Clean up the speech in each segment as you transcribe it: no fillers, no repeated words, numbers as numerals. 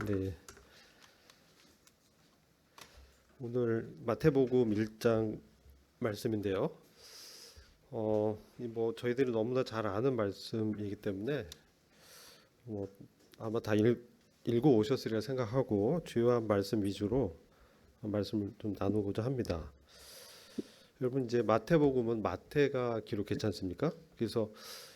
네, 오늘 마태복음 1장 말씀인데요. 뭐 저희들이 너무나 잘 아는 말씀이기 때문에 뭐 아마 다 읽어 오셨으리라 생각하고 주요한 말씀 위주로 말씀을 좀 나누고자 합니다. 여러분 이제 마태복음은 마태가 기록했지 않습니까? 그래서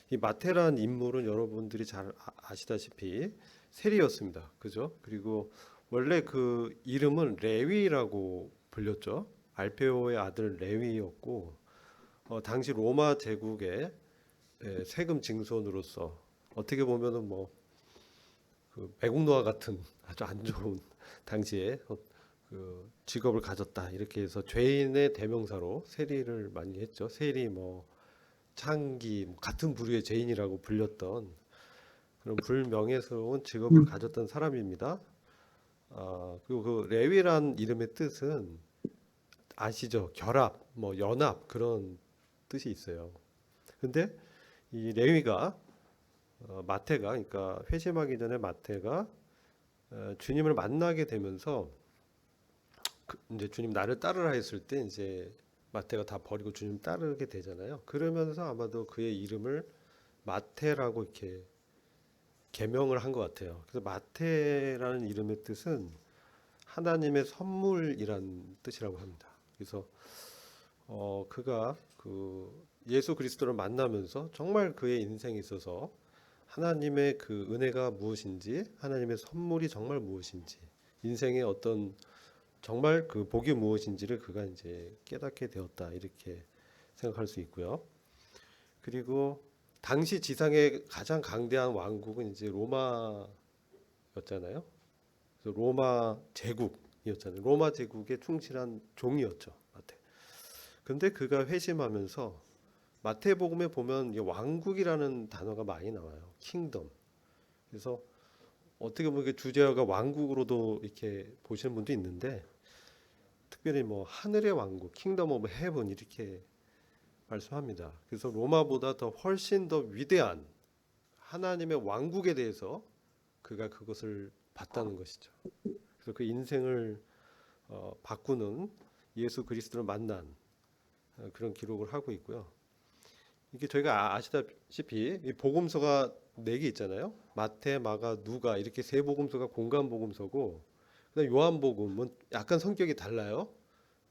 이 마태란 인물은 여러분들이 잘 아시다시피 세리였습니다. 그죠? 그리고 원래 그 이름은 레위라고 불렸죠. 알페오의 아들 레위였고 당시 로마 제국의 세금 징손으로서 어떻게 보면은 뭐 그 매국노와 같은 아주 안 좋은 당시에 그 직업을 가졌다 이렇게 해서 죄인의 대명사로 세리를 많이 했죠. 세리 뭐 창기 뭐 같은 부류의 죄인이라고 불렸던 그런 불명예스러운 직업을 가졌던 사람입니다. 그리고 그 레위란 이름의 뜻은 아시죠? 결합, 뭐 연합 그런 뜻이 있어요. 근데 이 레위가 마태가 그러니까 회심하기 전에 마태가 주님을 만나게 되면서 이제 주님 나를 따르라 했을 때 이제 마태가 다 버리고 주님 따르게 되잖아요. 그러면서 아마도 그의 이름을 마태라고 이렇게 개명을 한 것 같아요. 그래서 마태라는 이름의 뜻은 하나님의 선물이란 뜻이라고 합니다. 그래서 그가 그 예수 그리스도를 만나면서 정말 그의 인생에 있어서 하나님의 그 은혜가 무엇인지, 하나님의 선물이 정말 무엇인지, 인생의 어떤 정말 그 복이 무엇인지를 그가 이제 깨닫게 되었다 이렇게 생각할 수 있고요. 그리고 당시 지상의 가장 강대한 왕국은 이제 로마였잖아요. 그래서 로마 제국이었잖아요. 로마 제국의 충실한 종이었죠. 마태. 근데 그가 회심하면서 마태복음에 보면 왕국이라는 단어가 많이 나와요. 킹덤. 그래서 어떻게 보면 주제어가 왕국으로도 이렇게 보시는 분도 있는데 특별히 뭐 하늘의 왕국, 킹덤 오브 헤븐 이렇게 말씀합니다. 그래서 로마보다 더 훨씬 더 위대한 하나님의 왕국에 대해서 그가 그것을 봤다는 것이죠. 그래서 그 인생을 바꾸는 예수 그리스도를 만난 그런 기록을 하고 있고요. 이게 저희가 아시다시피 이 복음서가 네 개 있잖아요. 마태, 마가, 누가 이렇게 세 복음서가 공간 복음서고, 그다음 요한복음은 약간 성격이 달라요.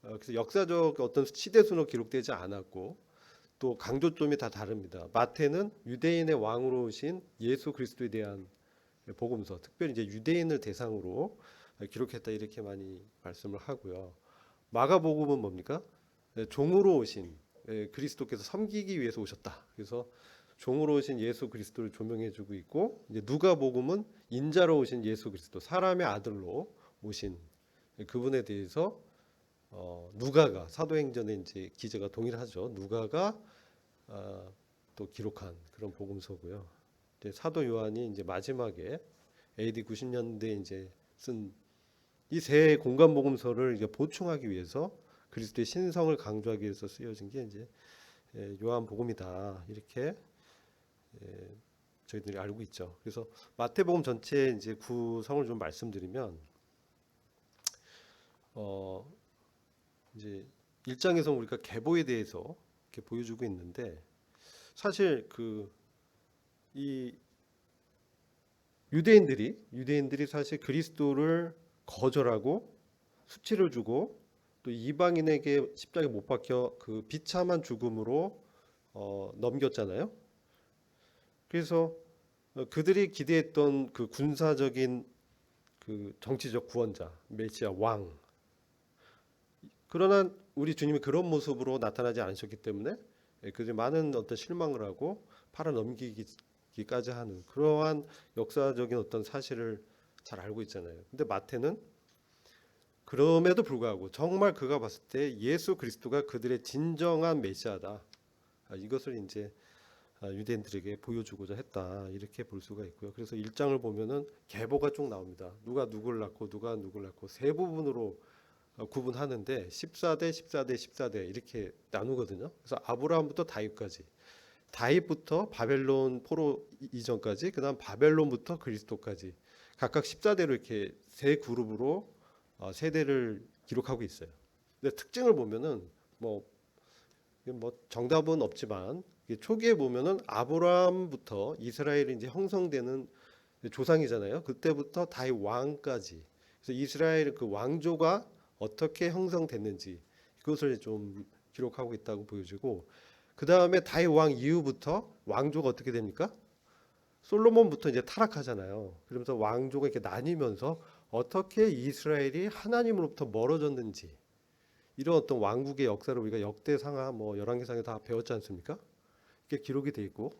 그래서 역사적 어떤 시대 순으로 기록되지 않았고, 또 강조점이 다 다릅니다. 마태는 유대인의 왕으로 오신 예수 그리스도에 대한 복음서, 특별히 이제 유대인을 대상으로 기록했다 이렇게 많이 말씀을 하고요. 마가복음은 뭡니까? 종으로 오신 그리스도께서 섬기기 위해서 오셨다. 그래서 종으로 오신 예수 그리스도를 조명해주고 있고, 이제 누가복음은 인자로 오신 예수 그리스도, 사람의 아들로 오신 그분에 대해서 누가가 사도행전에 이제 기재가 동일하죠. 누가가 또 기록한 그런 복음서고요. 이제 사도 요한이 이제 마지막에 AD 90년대 이제 쓴 이 세 공간 복음서를 이제 보충하기 위해서 그리스도의 신성을 강조하기 위해서 쓰여진 게 이제 요한 복음이다 이렇게 저희들이 알고 있죠. 그래서 마태복음 전체 이제 구성을 좀 말씀드리면 이제 1장에서 우리가 계보에 대해서 이렇게 보여주고 있는데 사실 그 이 유대인들이 사실 그리스도를 거절하고 수치를 주고 또 이방인에게 십자가에 못 박혀 그 비참한 죽음으로 넘겼잖아요. 그래서 그들이 기대했던 그 군사적인 그 정치적 구원자 메시아 왕, 그러나 우리 주님이 그런 모습으로 나타나지 않으셨기 때문에 그들이 많은 어떤 실망을 하고 팔아 넘기기까지 하는 그러한 역사적인 어떤 사실을 잘 알고 있잖아요. 근데 마태는 그럼에도 불구하고 정말 그가 봤을 때 예수 그리스도가 그들의 진정한 메시아다. 이것을 이제 유대인들에게 보여주고자 했다. 이렇게 볼 수가 있고요. 그래서 1장을 보면은 계보가 쭉 나옵니다. 누가 누굴 낳고 누가 누굴 낳고 세 부분으로 구분하는데 14대, 14대, 14대 이렇게 나누거든요. 그래서 아브라함부터 다윗까지, 다윗부터 바벨론 포로 이전까지, 그다음 바벨론부터 그리스도까지. 각각 14대로 이렇게 세 그룹으로 세대를 기록하고 있어요. 근데 특징을 보면은 뭐 정답은 없지만 초기에 보면은 아브라함부터 이스라엘이 이제 형성되는 조상이잖아요. 그때부터 다윗 왕까지. 그래서 이스라엘 그 왕조가 어떻게 형성됐는지 그것을 좀 기록하고 있다고 보여지고, 그 다음에 다윗 왕 이후부터 왕조가 어떻게 됩니까? 솔로몬부터 이제 타락하잖아요. 그러면서 왕조가 이렇게 나뉘면서 어떻게 이스라엘이 하나님으로부터 멀어졌는지, 이런 어떤 왕국의 역사를 우리가 역대상하 뭐 열왕기상에 다 배웠지 않습니까? 이게 기록이 돼 있고,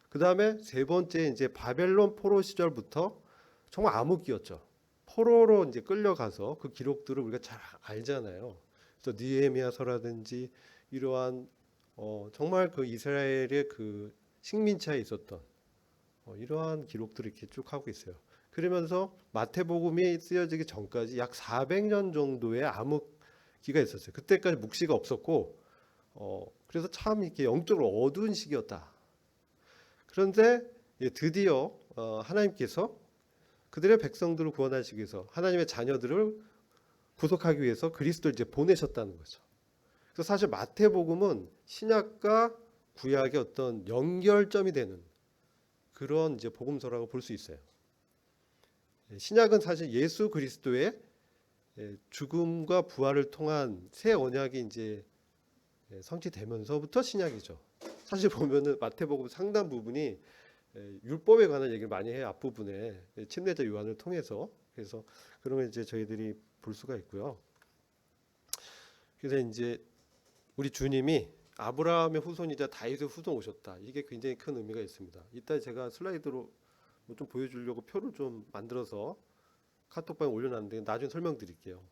그 다음에 세 번째 이제 바벨론 포로 시절부터 정말 암흑기였죠. 포로로 이제 끌려가서 그 기록들을 우리가 잘 알잖아요. 그래서 느헤미야서라든지 이러한 정말 그 이스라엘의 그 식민지하에 있었던 이러한 기록들을 이렇게 쭉 하고 있어요. 그러면서 마태복음이 쓰여지기 전까지 약 400년 정도의 암흑기가 있었어요. 그때까지 묵시가 없었고, 그래서 참 이렇게 영적으로 어두운 시기였다. 그런데 드디어 하나님께서 그들의 백성들을 구원하시기 위해서, 하나님의 자녀들을 구속하기 위해서 그리스도를 이제 보내셨다는 거죠. 그래서 사실 마태복음은 신약과 구약의 어떤 연결점이 되는 그런 이제 복음서라고 볼 수 있어요. 신약은 사실 예수 그리스도의 죽음과 부활을 통한 새 언약이 이제 성취되면서부터 신약이죠. 사실 보면은 마태복음 상당 부분이 율법에 관한 얘기를 많이 해요. 앞부분에 침례자 요한을 통해서. 그래서 그런 걸 이제 저희들이 볼 수가 있고요. 그래서 이제 우리 주님이 아브라함의 후손이자 다윗의 후손 오셨다. 이게 굉장히 큰 의미가 있습니다. 이따 제가 슬라이드로 좀 보여주려고 표를 좀 만들어서 카톡방에 올려놨는데 나중에 설명드릴게요.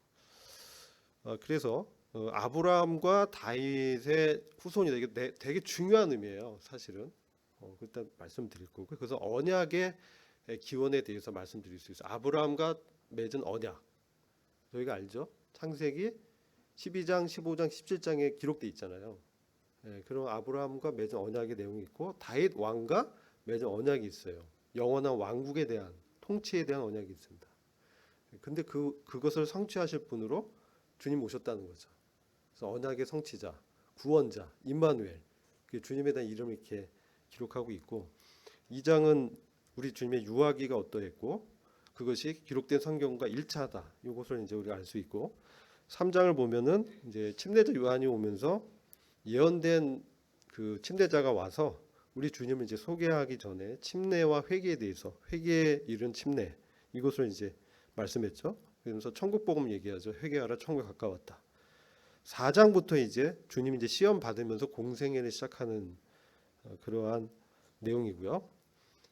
그래서 아브라함과 다윗의 후손이다. 이게 되게 중요한 의미예요. 사실은. 일단 말씀드릴 거고, 그래서 언약의 기원에 대해서 말씀드릴 수 있어요. 아브라함과 맺은 언약, 저희가 알죠? 창세기 12장, 15장, 17장에 기록돼 있잖아요. 그런 아브라함과 맺은 언약의 내용이 있고, 다윗 왕과 맺은 언약이 있어요. 영원한 왕국에 대한, 통치에 대한 언약이 있습니다. 근데 그것을 성취하실 분으로 주님 오셨다는 거죠. 그래서 언약의 성취자, 구원자, 임마누엘, 주님에 대한 이름을 이렇게 기록하고 있고, 2장은 우리 주님의 유아기가 어떠했고 그것이 기록된 성경과 일치하다. 이것을 이제 우리가 알 수 있고, 3장을 보면은 이제 침례자 요한이 오면서 예언된 그 침례자가 와서 우리 주님을 이제 소개하기 전에 침례와 회개에 대해서, 회개에 이른 침례, 이것을 이제 말씀했죠. 그러면서 천국 복음 얘기하죠. 회개하라, 천국 가까웠다. 4장부터 이제 주님이 이제 시험 받으면서 공생애를 시작하는 그러한 내용이고요.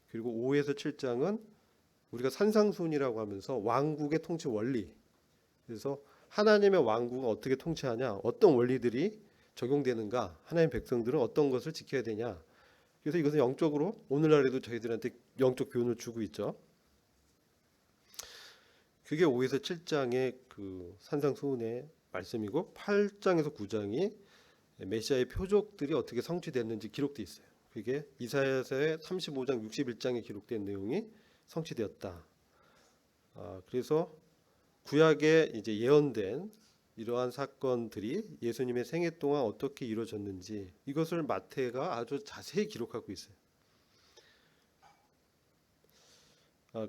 그리고 5에서 7장은 우리가 산상수훈이라고 하면서 왕국의 통치 원리, 그래서 하나님의 왕국은 어떻게 통치하냐, 어떤 원리들이 적용되는가, 하나님의 백성들은 어떤 것을 지켜야 되냐. 그래서 이것은 영적으로 오늘날에도 저희들한테 영적 교훈을 주고 있죠. 그게 5에서 7장의 그 산상수훈의 말씀이고, 8장에서 9장이 메시아의 표적들이 어떻게 성취됐는지 기록되어 있어요. 그게 이사야서의 35장 61장에 기록된 내용이 성취되었다. 그래서 구약에 이제 예언된 이러한 사건들이 예수님의 생애 동안 어떻게 이루어졌는지, 이것을 마태가 아주 자세히 기록하고 있어요.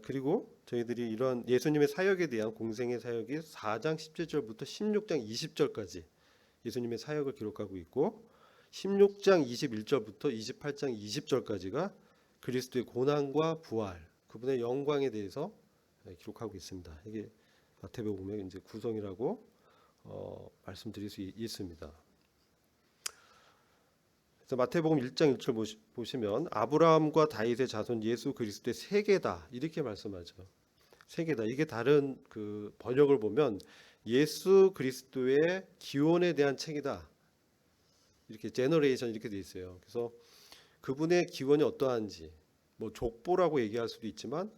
그리고 저희들이 이런 예수님의 사역에 대한 공생의 사역이 4장 17절부터 16장 20절까지 예수님의 사역을 기록하고 있고, 16장 21절부터 28장 20절까지가 그리스도의 고난과 부활, 그분의 영광에 대해서 기록하고 있습니다. 이게 마태복음의 이제 구성이라고 말씀드릴 수 있습니다. 그래서 마태복음 1장 1절 보시면 아브라함과 다윗의 자손 예수 그리스도의 세계다, 이렇게 말씀하죠. 세계다. 이게 다른 그 번역을 보면 예수 그리스도의 기원에 대한 책이다, 이렇게 제너레이션 이렇게 돼 있어요. 그래서 그분의 기원이 어떠한지, 뭐 족보라고 얘기할 수도 있지만,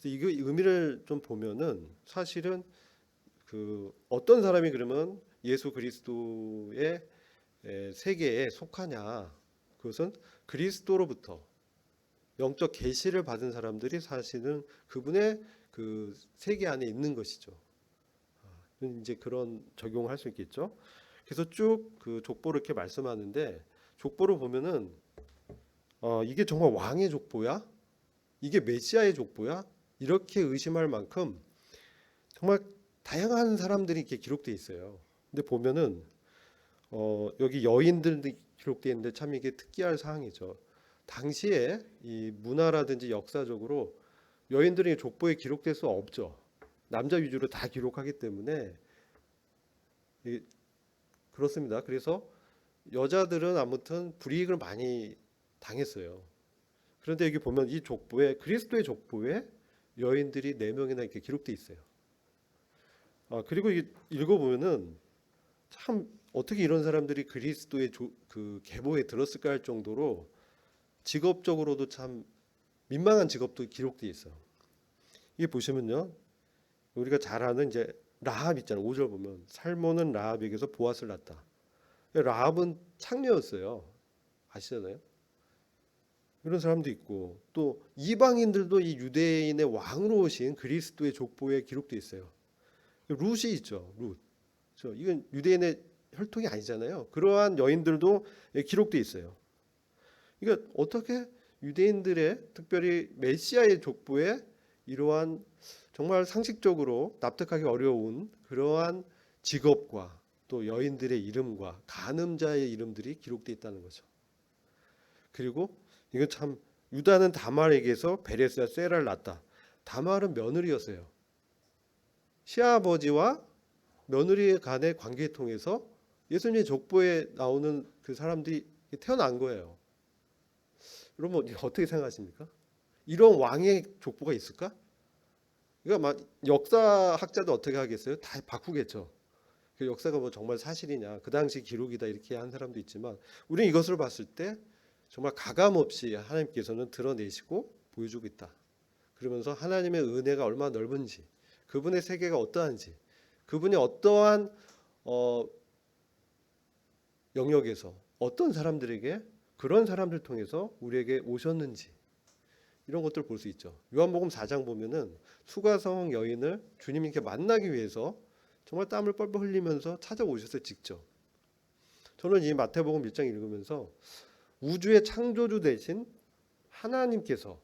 이거 의미를 좀 보면은 사실은 그 어떤 사람이 그러면 예수 그리스도의 세계에 속하냐, 그것은 그리스도로부터 영적 계시를 받은 사람들이 사실은 그분의 그 세계 안에 있는 것이죠. 이제 그런 적용을 할 수 있겠죠. 그래서 쭉 그 족보를 이렇게 말씀하는데 족보를 보면은 이게 정말 왕의 족보야? 이게 메시아의 족보야? 이렇게 의심할 만큼 정말 다양한 사람들이 이렇게 기록돼 있어요. 근데 보면은 여기 여인들이 기록되어 있는데 참 이게 특이할 사항이죠. 당시에 이 문화라든지 역사적으로 여인들이 족보에 기록될 수 없죠. 남자 위주로 다 기록하기 때문에 그렇습니다. 그래서 여자들은 아무튼 불이익을 많이 당했어요. 그런데 여기 보면 이 족보에 그리스도의 족보에 여인들이 4명이나 이렇게 기록돼 있어요. 그리고 읽어보면은 참 어떻게 이런 사람들이 그리스도의 그 계보에 들었을까 할 정도로 직업적으로도 참 민망한 직업도 기록돼 있어요. 이게 보시면요, 우리가 잘 아는 이제 라합 있잖아요. 5절 보면 살몬은 라합에게서 보앗을 낳았다. 라합은 창녀였어요. 아시잖아요. 이런 사람도 있고 또 이방인들도 이 유대인의 왕으로 오신 그리스도의 족보에 기록돼 있어요. 룻이 있죠. 룻. 이건 유대인의 혈통이 아니잖아요. 그러한 여인들도 기록돼 있어요. 그러니까 어떻게 유대인들의 특별히 메시아의 족보에 이러한 정말 상식적으로 납득하기 어려운 그러한 직업과 또 여인들의 이름과 간음자의 이름들이 기록돼 있다는 거죠. 그리고 이건 참 유다는 다말에게서 베레스와 세라를 낳았다. 다말은 며느리였어요. 시아버지와 며느리 간의 관계를 통해서 예수님의 족보에 나오는 그 사람들이 태어난 거예요. 여러분 어떻게 생각하십니까? 이런 왕의 족보가 있을까? 그러니까 막 역사학자도 어떻게 하겠어요? 다 바꾸겠죠. 그 역사가 뭐 정말 사실이냐, 그 당시 기록이다 이렇게 한 사람도 있지만 우리는 이것을 봤을 때 정말 가감 없이 하나님께서는 드러내시고 보여주고 있다. 그러면서 하나님의 은혜가 얼마나 넓은지, 그분의 세계가 어떠한지, 그분이 어떠한 영역에서 어떤 사람들에게 그런 사람들 통해서 우리에게 오셨는지 이런 것들을 볼 수 있죠. 요한복음 4장 보면은 수가성 여인을 주님이 이렇게 만나기 위해서 정말 땀을 뻘뻘 흘리면서 찾아오셨어요. 직접. 저는 이 마태복음 1장 읽으면서 우주의 창조주 되신 하나님께서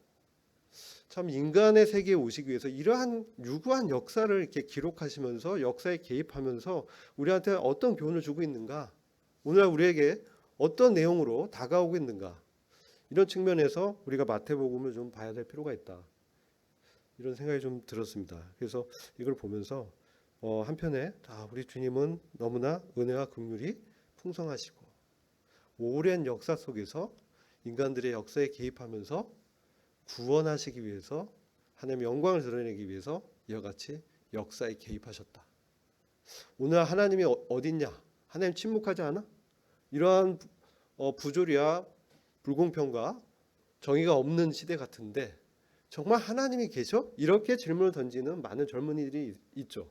참 인간의 세계에 오시기 위해서 이러한 유구한 역사를 이렇게 기록하시면서 역사에 개입하면서 우리한테 어떤 교훈을 주고 있는가, 오늘날 우리에게 어떤 내용으로 다가오고 있는가, 이런 측면에서 우리가 마태복음을 좀 봐야 될 필요가 있다. 이런 생각이 좀 들었습니다. 그래서 이걸 보면서 한편에 우리 주님은 너무나 은혜와 긍휼이 풍성하시고 오랜 역사 속에서 인간들의 역사에 개입하면서 구원하시기 위해서 하나님의 영광을 드러내기 위해서 이와 같이 역사에 개입하셨다. 오늘 하나님이 어딨냐? 하나님 침묵하지 않아? 이러한 부조리와 불공평과 정의가 없는 시대 같은데 정말 하나님이 계셔? 이렇게 질문을 던지는 많은 젊은이들이 있죠.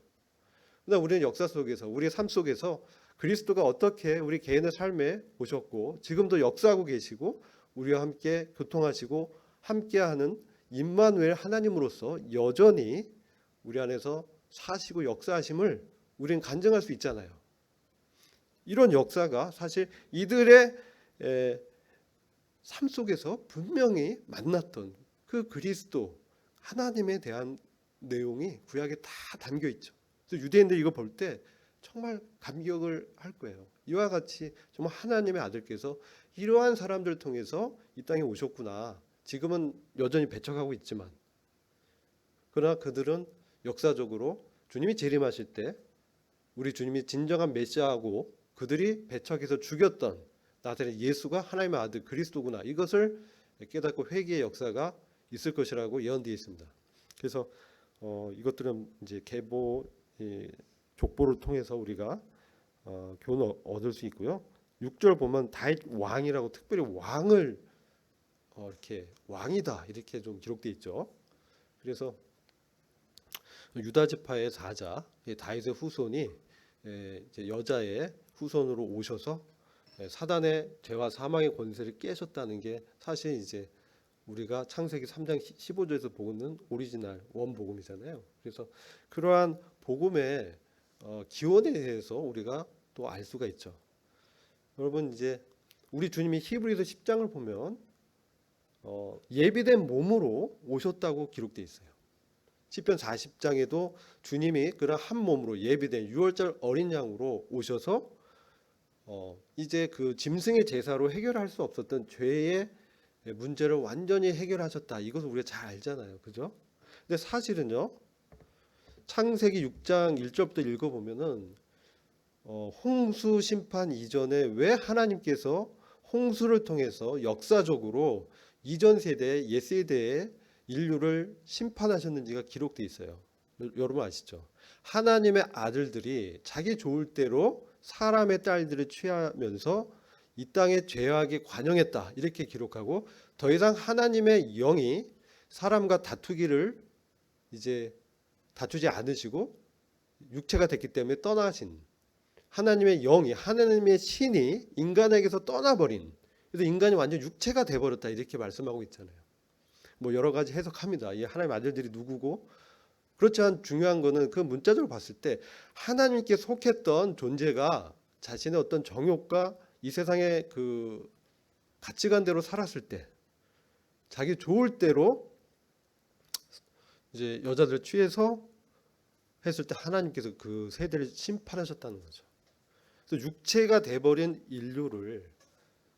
그러나 우리는 역사 속에서 우리의 삶 속에서 그리스도가 어떻게 우리 개인의 삶에 오셨고 지금도 역사하고 계시고 우리와 함께 교통하시고 함께하는 임마누엘 하나님으로서 여전히 우리 안에서 사시고 역사하심을 우리는 간증할 수 있잖아요. 이런 역사가 사실 이들의 삶 속에서 분명히 만났던 그 그리스도 하나님에 대한 내용이 구약에 다 담겨 있죠. 그래서 유대인들이 이거 볼 때 정말 감격을 할 거예요. 이와 같이 정말 하나님의 아들께서 이러한 사람들을 통해서 이 땅에 오셨구나. 지금은 여전히 배척하고 있지만 그러나 그들은 역사적으로 주님이 재림하실 때 우리 주님이 진정한 메시아고 그들이 배척해서 죽였던 나사렛 예수가 하나님의 아들 그리스도구나, 이것을 깨닫고 회개의 역사가 있을 것이라고 예언되어 있습니다. 그래서 이것들은 이제 계보 족보를 통해서 우리가 교훈을 얻을 수 있고요. 6절 보면 다윗 왕이라고 특별히 왕을 이렇게 왕이다 이렇게 좀 기록되어 있죠. 그래서 유다 지파의 사자 다윗의 후손이 이제 여자의 후손으로 오셔서 사단의 죄와 사망의 권세를 깨셨다는 게 사실 이제 우리가 창세기 3장 15절에서 보는 오리지널 원복음이잖아요. 그래서 그러한 복음의 기원에 대해서 우리가 또 알 수가 있죠. 여러분 이제 우리 주님이 히브리서 10장을 보면 예비된 몸으로 오셨다고 기록되어 있어요. 시편 40장에도 주님이 그런 한 몸으로 예비된 6월절 어린 양으로 오셔서 이제 그 짐승의 제사로 해결할 수 없었던 죄의 문제를 완전히 해결하셨다. 이것을 우리가 잘 알잖아요. 그죠? 근데 사실은요. 창세기 6장 1절부터 읽어보면은 홍수 심판 이전에 왜 하나님께서 홍수를 통해서 역사적으로 이전 세대, 옛 세대의 인류를 심판하셨는지가 기록되어 있어요. 여러분 아시죠? 하나님의 아들들이 자기 좋을 대로 사람의 딸들을 취하면서 이 땅의 죄악에 관영했다. 이렇게 기록하고 더 이상 하나님의 영이 사람과 다투기를 이제 다투지 않으시고 육체가 됐기 때문에 떠나신 하나님의 영이 하나님의 신이 인간에게서 떠나버린 그래서 인간이 완전 육체가 돼버렸다 이렇게 말씀하고 있잖아요. 뭐 여러 가지 해석합니다. 이 하나님의 아들들이 누구고 그렇지만 중요한 거는 그 문자적으로 봤을 때 하나님께 속했던 존재가 자신의 어떤 정욕과 이 세상의 그 가치관대로 살았을 때 자기 좋을 대로 이제 여자들 취해서 했을 때 하나님께서 그 세대를 심판하셨다는 거죠. 그래서 육체가 돼버린 인류를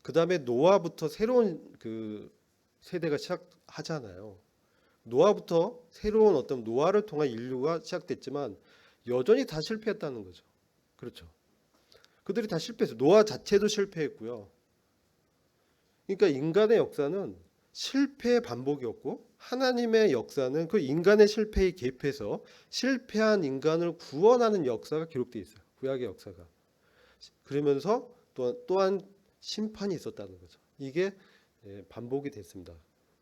그 다음에 노아부터 새로운 그 세대가 시작하잖아요. 노아부터 새로운 어떤 노아를 통한 인류가 시작됐지만 여전히 다 실패했다는 거죠. 그렇죠. 그들이 다 실패했어요. 노아 자체도 실패했고요. 그러니까 인간의 역사는 실패의 반복이었고 하나님의 역사는 그 인간의 실패에 개입해서 실패한 인간을 구원하는 역사가 기록되어 있어요. 구약의 역사가. 그러면서 또한 심판이 있었다는 거죠. 이게 반복이 됐습니다.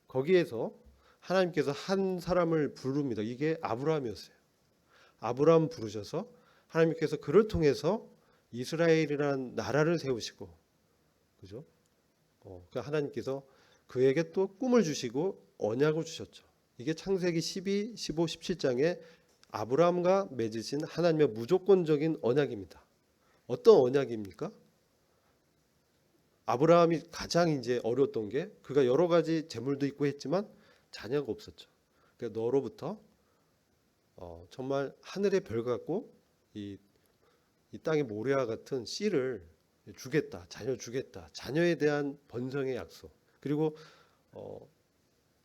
거기에서 하나님께서 한 사람을 부릅니다. 이게 아브라함이었어요. 아브라함 부르셔서 하나님께서 그를 통해서 이스라엘이라는 나라를 세우시고, 그죠? 그러니까 하나님께서 그에게 또 꿈을 주시고 언약을 주셨죠. 이게 창세기 12, 15, 17장에 아브라함과 맺으신 하나님의 무조건적인 언약입니다. 어떤 언약입니까? 아브라함이 가장 이제 어려웠던 게 그가 여러 가지 재물도 있고 했지만 자녀가 없었죠. 그러니까 너로부터 정말 하늘의 별 같고 이 땅의 모래와 같은 씨를 주겠다. 자녀 주겠다. 자녀에 대한 번성의 약속. 그리고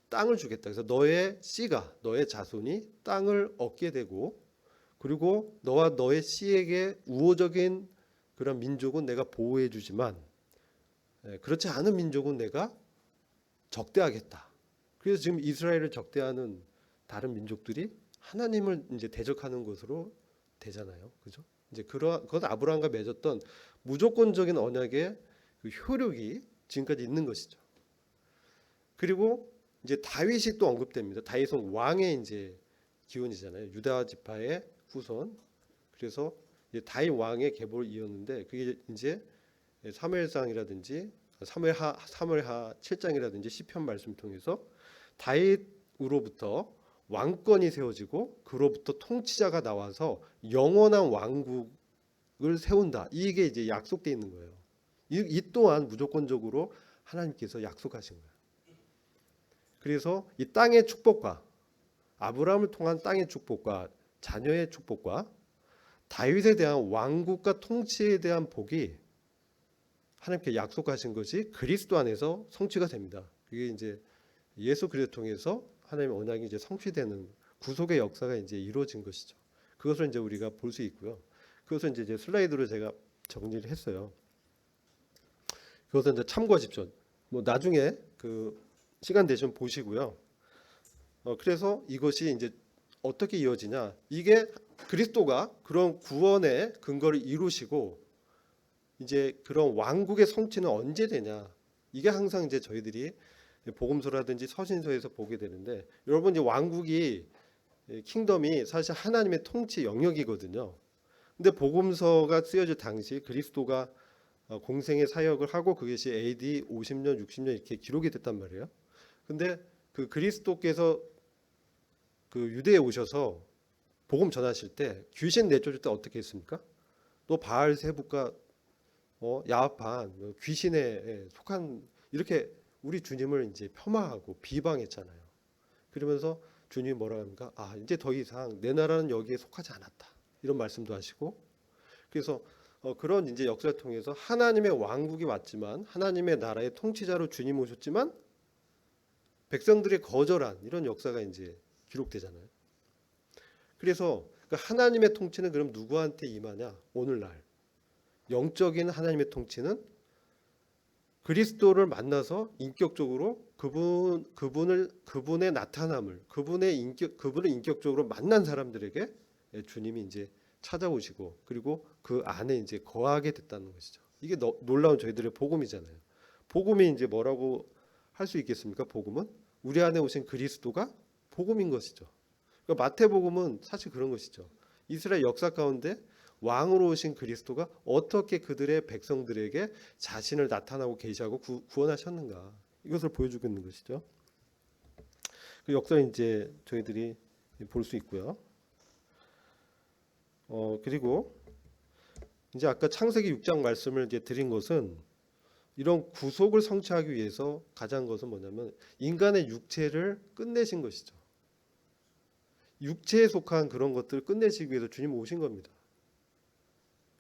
땅을 주겠다. 그래서 너의 씨가 너의 자손이 땅을 얻게 되고 그리고 너와 너의 씨에게 우호적인 그런 민족은 내가 보호해 주지만 그렇지 않은 민족은 내가 적대하겠다. 그래서 지금 이스라엘을 적대하는 다른 민족들이 하나님을 이제 대적하는 것으로 되잖아요. 그죠? 이제 그것 아브라함과 맺었던 무조건적인 언약의 그 효력이 지금까지 있는 것이죠. 그리고 이제 다윗이 또 언급됩니다. 다윗은 왕의 이제 기원이잖아요. 유다 지파의 후손. 그래서 이제 다윗 왕의 계보를 이었는데 그게 이제 사무엘상이라든지 사무엘하 7장이라든지 시편 말씀 통해서 다윗으로부터 왕권이 세워지고 그로부터 통치자가 나와서 영원한 왕국을 세운다. 이게 이제 약속되어 있는 거예요. 이 또한 무조건적으로 하나님께서 약속하신 거예요. 그래서 이 땅의 축복과 아브라함을 통한 땅의 축복과 자녀의 축복과 다윗에 대한 왕국과 통치에 대한 복이 하나님께 약속하신 것이 그리스도 안에서 성취가 됩니다. 그게 이제 예수 그리스도 통해서 하나님의 언약이 이제 성취되는 구속의 역사가 이제 이루어진 것이죠. 그것을 이제 우리가 볼 수 있고요. 그것을 이제 슬라이드로 제가 정리를 했어요. 그것은 이제 참고하십시오. 뭐 나중에 그 시간 되시면 보시고요. 그래서 이것이 이제 어떻게 이어지냐? 이게 그리스도가 그런 구원의 근거를 이루시고 이제 그런 왕국의 성취는 언제 되냐? 이게 항상 이제 저희들이 복음서라든지 서신서에서 보게 되는데 여러분 이제 왕국이 킹덤이 사실 하나님의 통치 영역이거든요. 근데 복음서가 쓰여질 당시 그리스도가 공생의 사역을 하고 그것이 AD 50년, 60년 이렇게 기록이 됐단 말이에요. 근데 그 그리스도께서 그 유대에 오셔서 복음 전하실 때 귀신 내쫓을 때 어떻게 했습니까? 또 바알세불과 야합한 귀신에 속한 이렇게 우리 주님을 이제 폄하하고 비방했잖아요. 그러면서 주님이 뭐라 합니까? 아, 이제 더 이상 내 나라는 여기에 속하지 않았다. 이런 말씀도 하시고 그래서 그런 이제 역사를 통해서 하나님의 왕국이 왔지만 하나님의 나라의 통치자로 주님 오셨지만 백성들이 거절한 이런 역사가 이제 기록되잖아요. 그래서 그 하나님의 통치는 그럼 누구한테 임하냐? 오늘날 영적인 하나님의 통치는 그리스도를 만나서 인격적으로 그분의 나타남을 그분을 인격적으로 만난 사람들에게 주님이 이제 찾아오시고 그리고 그 안에 이제 거하게 됐다는 것이죠. 이게 놀라운 저희들의 복음이잖아요. 복음이 이제 뭐라고 할 수 있겠습니까? 복음은 우리 안에 오신 그리스도가 복음인 것이죠. 그러니까 마태복음은 사실 그런 것이죠. 이스라엘 역사 가운데 왕으로 오신 그리스도가 어떻게 그들의 백성들에게 자신을 나타나고 계시하고 구원하셨는가 이것을 보여주고 있는 것이죠. 그 역사를 이제 저희들이 볼 수 있고요. 그리고 이제 아까 창세기 6장 말씀을 이제 드린 것은 이런 구속을 성취하기 위해서 가장 것은 뭐냐면 인간의 육체를 끝내신 것이죠. 육체에 속한 그런 것들을 끝내시기 위해서 주님 오신 겁니다.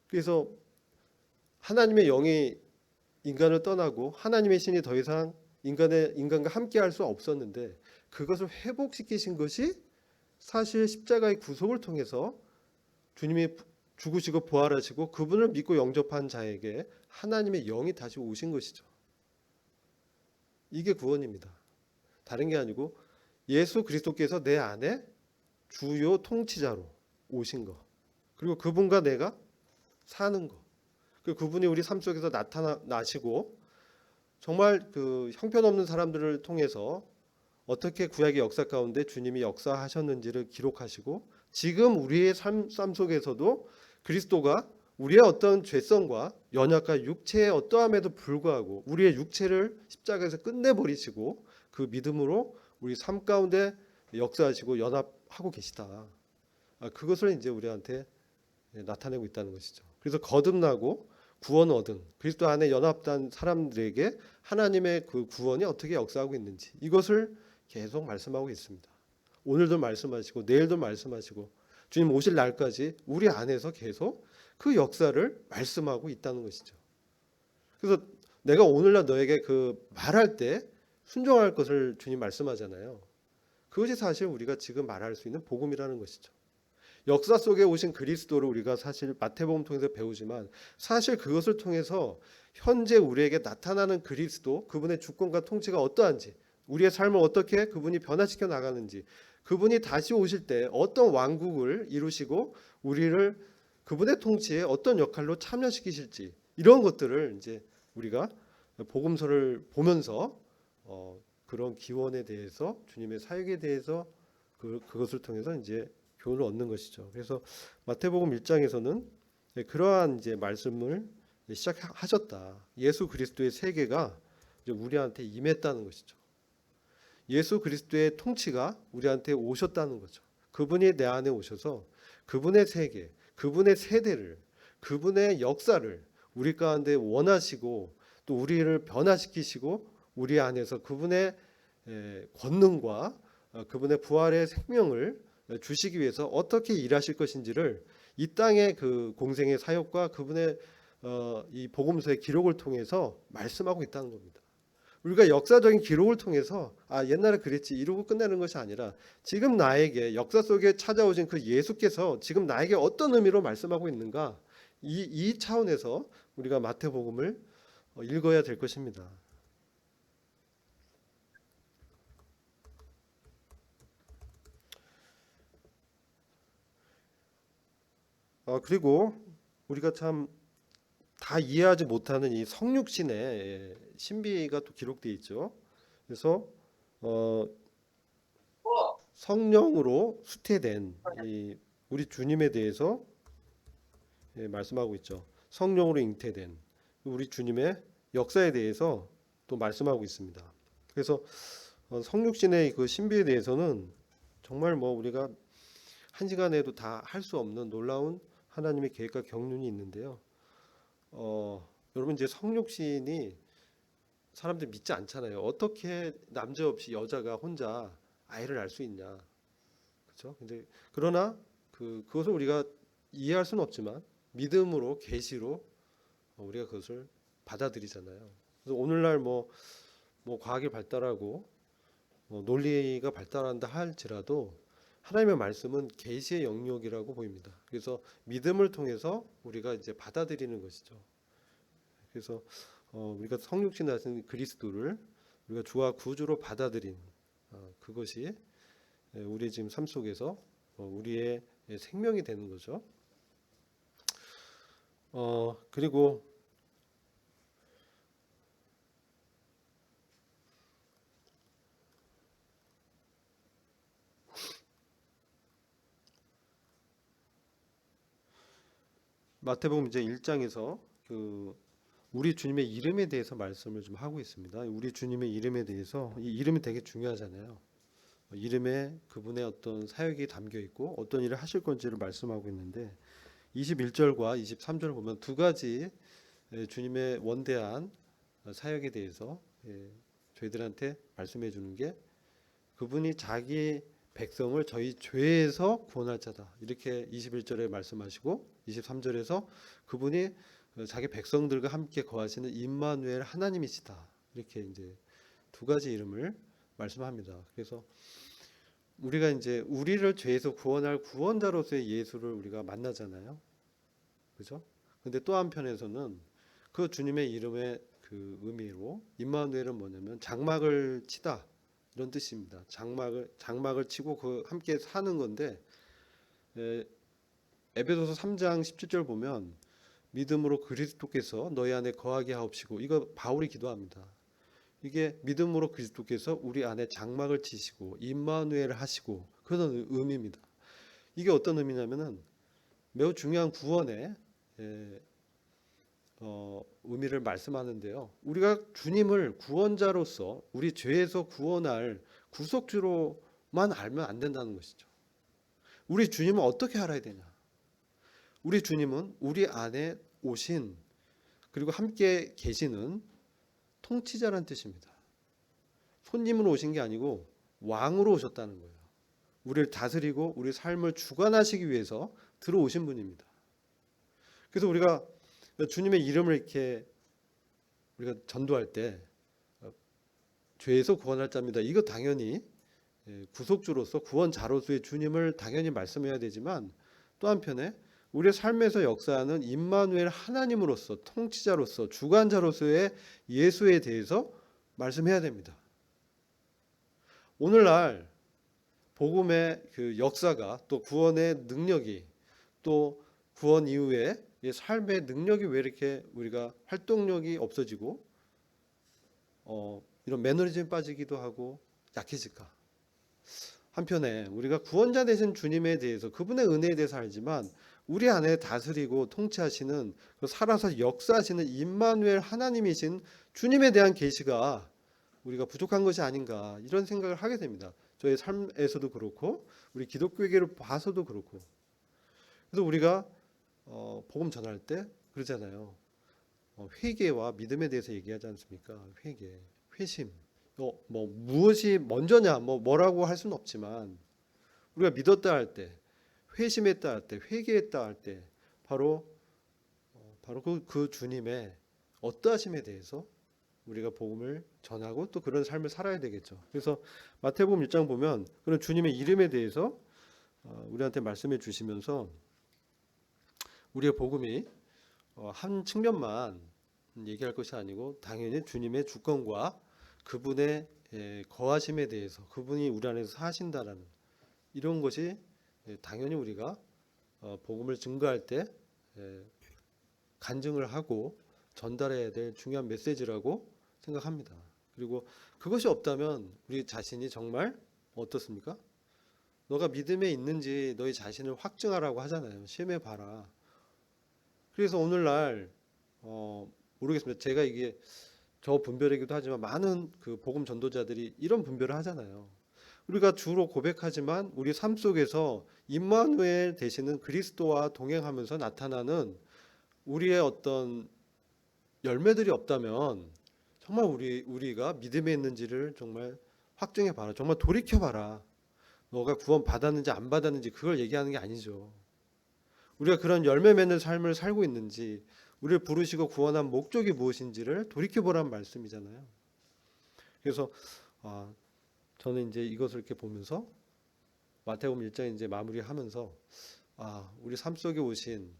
그래서 하나님의 영이 인간을 떠나고 하나님의 신이 더 이상 인간과 함께할 수 없었는데 그것을 회복시키신 것이 사실 십자가의 구속을 통해서 주님이 죽으시고 부활하시고 그분을 믿고 영접한 자에게 하나님의 영이 다시 오신 것이죠. 이게 구원입니다. 다른 게 아니고 예수 그리스도께서 내 안에 주요 통치자로 오신 것, 그리고 그분과 내가 사는 것, 그분이 우리 삶 속에서 나타나시고 정말 그 형편없는 사람들을 통해서 어떻게 구약의 역사 가운데 주님이 역사하셨는지를 기록하시고 지금 우리의 삶 속에서도 그리스도가 우리의 어떤 죄성과 연약과 육체의 어떠함에도 불구하고 우리의 육체를 십자가에서 끝내버리시고 그 믿음으로 우리 삶 가운데 역사하시고 연합하고 계시다. 그것을 이제 우리한테 나타내고 있다는 것이죠. 그래서 거듭나고 구원 얻은 그리스도 안에 연합된 사람들에게 하나님의 그 구원이 어떻게 역사하고 있는지 이것을 계속 말씀하고 있습니다. 오늘도 말씀하시고 내일도 말씀하시고 주님 오실 날까지 우리 안에서 계속 그 역사를 말씀하고 있다는 것이죠. 그래서 내가 오늘날 너에게 그 말할 때 순종할 것을 주님 말씀하잖아요. 그것이 사실 우리가 지금 말할 수 있는 복음이라는 것이죠. 역사 속에 오신 그리스도를 우리가 사실 마태복음 통해서 배우지만 사실 그것을 통해서 현재 우리에게 나타나는 그리스도 그분의 주권과 통치가 어떠한지 우리의 삶을 어떻게 그분이 변화시켜 나가는지 그분이 다시 오실 때 어떤 왕국을 이루시고 우리를 그분의 통치에 어떤 역할로 참여시키실지 이런 것들을 이제 우리가 복음서를 보면서 그런 기원에 대해서 주님의 사역에 대해서 그것을 통해서 이제 교훈을 얻는 것이죠. 그래서 마태복음 1장에서는 그러한 이제 말씀을 시작하셨다. 예수 그리스도의 세계가 이제 우리한테 임했다는 것이죠. 예수 그리스도의 통치가 우리한테 오셨다는 거죠. 그분이 내 안에 오셔서 그분의 세계, 그분의 세대를, 그분의 역사를 우리 가운데 원하시고 또 우리를 변화시키시고 우리 안에서 그분의 권능과 그분의 부활의 생명을 주시기 위해서 어떻게 일하실 것인지를 이 땅의 그 공생의 사역과 그분의 이 복음서의 기록을 통해서 말씀하고 있다는 겁니다. 우리가 역사적인 기록을 통해서 옛날에 그랬지 이러고 끝내는 것이 아니라 지금 나에게 역사 속에 찾아오신 그 예수께서 지금 나에게 어떤 의미로 말씀하고 있는가 이 차원에서 우리가 마태복음을 읽어야 될 것입니다. 그리고 우리가 참 다 이해하지 못하는 이 성육신의 신비가 또 기록되어 있죠. 그래서 성령으로 수태된 이 우리 주님에 대해서 말씀하고 있죠. 성령으로 잉태된 우리 주님의 역사에 대해서 또 말씀하고 있습니다. 그래서 성육신의 그 신비에 대해서는 정말 뭐 우리가 한 시간에도 다 할 수 없는 놀라운 하나님의 계획과 경륜이 있는데요. 여러분 이제 성육신이 사람들 믿지 않잖아요. 어떻게 남자 없이 여자가 혼자 아이를 낳을 수 있냐, 그렇죠? 근데 그러나 그것을 우리가 이해할 수는 없지만 믿음으로 계시로 우리가 그것을 받아들이잖아요. 그래서 오늘날 뭐 과학이 발달하고 논리가 발달한다 할지라도 하나님의 말씀은 계시의 영역이라고 보입니다. 그래서 믿음을 통해서 우리가 이제 받아들이는 것이죠. 그래서 우리가 성육신 하신 그리스도를 우리가 주와 구주로 받아들인 그것이 우리 지금 삶 속에서 우리의 생명이 되는 거죠. 그리고 마태복음 이제 1장에서 우리 주님의 이름에 대해서 말씀을 좀 하고 있습니다. 우리 주님의 이름에 대해서 이 이름이 되게 중요하잖아요. 이름에 그분의 어떤 사역이 담겨 있고 어떤 일을 하실 건지를 말씀하고 있는데 21절과 23절을 보면 두 가지 주님의 원대한 사역에 대해서 저희들한테 말씀해 주는 게 그분이 자기 백성을 저희 죄에서 구원할 자다. 이렇게 21절에 말씀하시고 23절에서 그분이 자기 백성들과 함께 거하시는 임마누엘 하나님이시다. 이렇게 이제 두 가지 이름을 말씀합니다. 그래서 우리가 이제 우리를 죄에서 구원할 구원자로서의 예수를 우리가 만나잖아요. 그죠? 근데 또 한편에서는 그 주님의 이름의 그 의미로 임마누엘은 뭐냐면 장막을 치다. 이런 뜻입니다. 장막을 치고 그 함께 사는 건데 에베소서 3장 17절 보면 믿음으로 그리스도께서 너희 안에 거하게 하옵시고 이거 바울이 기도합니다. 이게 믿음으로 그리스도께서 우리 안에 장막을 치시고 임마누엘 하시고 그런 의미입니다. 이게 어떤 의미냐면은 매우 중요한 구원의 의미를 말씀하는데요. 우리가 주님을 구원자로서 우리 죄에서 구원할 구속주로만 알면 안 된다는 것이죠. 우리 주님은 어떻게 알아야 되냐? 우리 주님은 우리 안에 오신 그리고 함께 계시는 통치자라는 뜻입니다. 손님으로 오신 게 아니고 왕으로 오셨다는 거예요. 우리를 다스리고 우리 삶을 주관하시기 위해서 들어오신 분입니다. 그래서 우리가 주님의 이름을 이렇게 우리가 전도할 때 죄에서 구원할 자입니다. 이거 당연히 구속주로서 구원자로서의 주님을 당연히 말씀해야 되지만 또 한편에 우리의 삶에서 역사하는 임마누엘 하나님으로서 통치자로서 주관자로서의 예수에 대해서 말씀해야 됩니다. 오늘날 복음의 그 역사가 또 구원의 능력이 또 구원 이후에 삶의 능력이 왜 이렇게 우리가 활동력이 없어지고 이런 매너리즘에 빠지기도 하고 약해질까? 한편에 우리가 구원자 되신 주님에 대해서 그분의 은혜에 대해서 알지만 우리 안에 다스리고 통치하시는 살아서 역사하시는 임마누엘 하나님이신 주님에 대한 계시가 우리가 부족한 것이 아닌가 이런 생각을 하게 됩니다. 저의 삶에서도 그렇고 우리 기독교계를 봐서도 그렇고 그래서 우리가 복음 전할 때 그러잖아요. 회개와 믿음에 대해서 얘기하지 않습니까? 회개, 회심. 무엇이 먼저냐, 뭐라고 할 수는 없지만 우리가 믿었다 할 때, 회심했다 할 때, 회개했다 할 때 바로 그 주님의 어떠하심에 대해서 우리가 복음을 전하고 또 그런 삶을 살아야 되겠죠. 그래서 마태복음 1장 보면 그런 주님의 이름에 대해서 우리한테 말씀해 주시면서 우리의 복음이 한 측면만 얘기할 것이 아니고 당연히 주님의 주권과 그분의 거하심에 대해서 그분이 우리 안에서 사신다라는 이런 것이 당연히 우리가 복음을 증거할 때 간증을 하고 전달해야 될 중요한 메시지라고 생각합니다. 그리고 그것이 없다면 우리 자신이 정말 어떻습니까? 너가 믿음에 있는지 너희 자신을 확증하라고 하잖아요. 시험해 봐라. 그래서 오늘날 모르겠습니다. 제가 이게 저 분별이기도 하지만 많은 그 복음 전도자들이 이런 분별을 하잖아요. 우리가 주로 고백하지만 우리 삶 속에서 임마누엘 되시는 그리스도와 동행하면서 나타나는 우리의 어떤 열매들이 없다면 정말 우리가 믿음에 있는지를 정말 확증해 봐라. 정말 돌이켜 봐라. 너가 구원 받았는지 안 받았는지 그걸 얘기하는 게 아니죠. 우리가 그런 열매 맺는 삶을 살고 있는지, 우리를 부르시고 구원한 목적이 무엇인지를 돌이켜 보라는 말씀이잖아요. 그래서 저는 이제 이것을 이렇게 보면서 마태복음 1장 이제 마무리하면서 우리 삶 속에 오신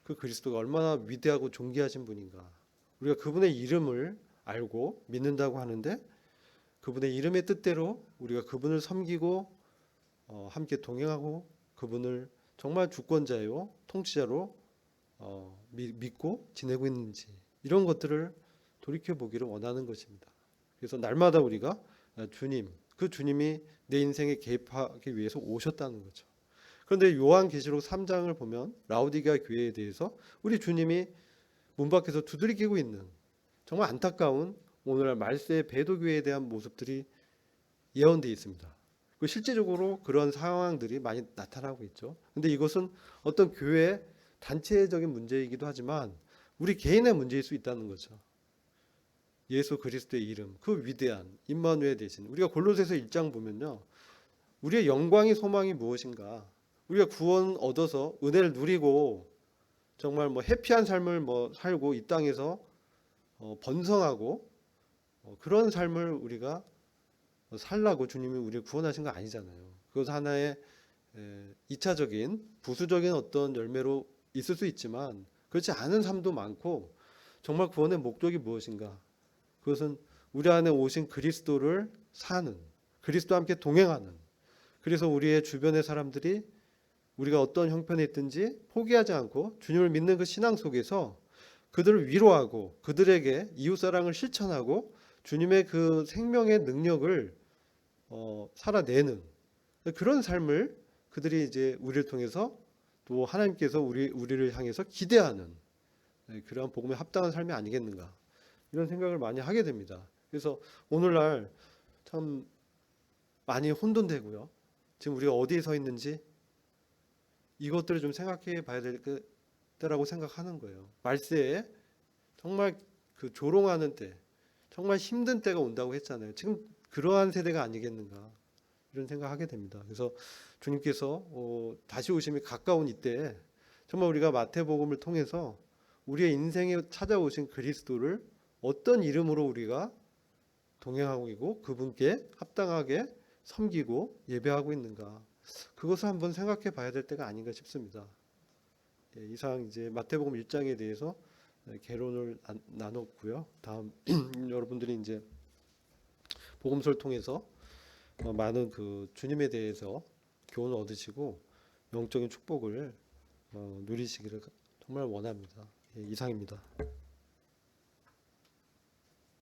그 그리스도가 얼마나 위대하고 존귀하신 분인가. 우리가 그분의 이름을 알고 믿는다고 하는데 그분의 이름의 뜻대로 우리가 그분을 섬기고 함께 동행하고 그분을 정말 주권자요 통치자로 믿고 지내고 있는지 이런 것들을 돌이켜 보기를 원하는 것입니다. 그래서 날마다 우리가 주님, 그 주님이 내 인생에 개입하기 위해서 오셨다는 거죠. 그런데 요한계시록 3장을 보면 라오디게아 교회에 대해서 우리 주님이 문 밖에서 두드리고 있는 정말 안타까운 오늘날 말세의 배도교회에 대한 모습들이 예언되어 있습니다. 실제적으로 그런 상황들이 많이 나타나고 있죠. 그런데 이것은 어떤 교회 단체적인 문제이기도 하지만 우리 개인의 문제일 수 있다는 거죠. 예수 그리스도의 이름, 그 위대한 임마누엘 되신, 우리가 골로새서 1장 보면요, 우리의 영광이 소망이 무엇인가? 우리가 구원 얻어서 은혜를 누리고 정말 해피한 삶을 살고 이 땅에서 번성하고 그런 삶을 우리가 살라고 주님이 우리를 구원하신 거 아니잖아요. 그것 하나의 2차적인 부수적인 어떤 열매로 있을 수 있지만 그렇지 않은 삶도 많고, 정말 구원의 목적이 무엇인가? 그것은 우리 안에 오신 그리스도를 사는, 그리스도와 함께 동행하는, 그래서 우리의 주변의 사람들이 우리가 어떤 형편에 있든지 포기하지 않고 주님을 믿는 그 신앙 속에서 그들을 위로하고 그들에게 이웃사랑을 실천하고 주님의 그 생명의 능력을 살아내는 그런 삶을 그들이 이제 우리를 통해서 또 하나님께서 우리를 향해서 기대하는 그러한 복음에 합당한 삶이 아니겠는가, 이런 생각을 많이 하게 됩니다. 그래서 오늘날 참 많이 혼돈되고요. 지금 우리가 어디에 서 있는지 이것들을 좀 생각해 봐야 될 때라고 생각하는 거예요. 말세에 정말 그 조롱하는 때, 정말 힘든 때가 온다고 했잖아요. 지금 그러한 세대가 아니겠는가, 이런 생각하게 됩니다. 그래서 주님께서 다시 오심이 가까운 이때 정말 우리가 마태복음을 통해서 우리의 인생에 찾아오신 그리스도를 어떤 이름으로 우리가 동행하고 있고 그분께 합당하게 섬기고 예배하고 있는가, 그것을 한번 생각해 봐야 될 때가 아닌가 싶습니다. 이상 이제 마태복음 1장에 대해서 개론을 나눴고요. 다음 여러분들이 이제 복음서를 통해서 많은 그 주님에 대해서 교훈을 얻으시고 영적인 축복을 누리시기를 정말 원합니다. 이상입니다.